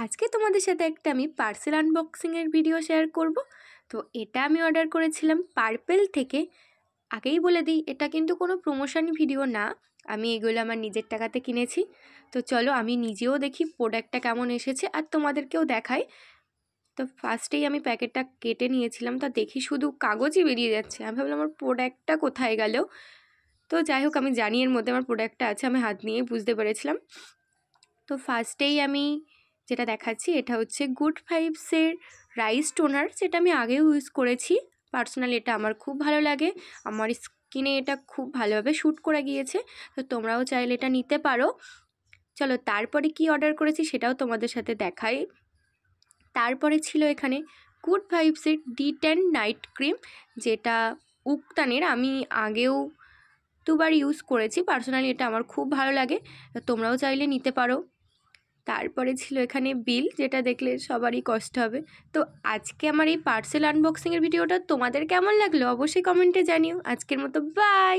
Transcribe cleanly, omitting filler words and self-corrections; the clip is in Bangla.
আজকে তোমাদের সাথে একটা আমি পার্সেল আনবক্সিংয়ের ভিডিও শেয়ার করব। তো এটা আমি অর্ডার করেছিলাম পার্পেল থেকে। আগেই বলে দিই, এটা কিন্তু কোনো প্রমোশন ভিডিও না, আমি এগুলো আমার নিজের টাকাতে কিনেছি। তো চলো আমি নিজেও দেখি প্রোডাক্টটা কেমন এসেছে আর তোমাদেরকেও দেখাই। তো ফার্স্টেই আমি প্যাকেটটা কেটে নিয়েছিলাম, তা দেখি শুধু কাগজই বেরিয়ে যাচ্ছে। আমি ভাবলাম আমার প্রোডাক্টটা কোথায় গেল। তো যাই হোক, আমি জানি এর মধ্যে আমার প্রোডাক্টটা আছে, আমি হাত নিয়েই বুঝতে পেরেছিলাম। তো ফার্স্টেই আমি যেটা দেখাচ্ছি, এটা হচ্ছে গুড ভাইবসের রাইস টোনার, যেটা আমি আগেও ইউজ করেছি। পার্সোনালি এটা আমার খুব ভালো লাগে, আমার স্কিনে এটা খুব ভালোভাবে শ্যুট করে গিয়েছে। তো তোমরাও চাইলে এটা নিতে পারো। চলো তারপরে কি অর্ডার করেছি সেটাও তোমাদের সাথে দেখাই। তারপরে ছিল এখানে গুড ভাইবসের D10 নাইট ক্রিম, যেটা উকতানের, আমি আগেও দুবার ইউজ করেছি। পার্সোনালি এটা আমার খুব ভালো লাগে, তোমরাও চাইলে নিতে পারো। তারপরে ছিল এখানে বিল, যেটা দেখলে সবারই কষ্ট হবে। তো আজকে আমার এই পার্সেল আনবক্সিংয়ের ভিডিওটা তোমাদের কেমন লাগলো অবশ্যই কমেন্টে জানিও। আজকের মতো বাই।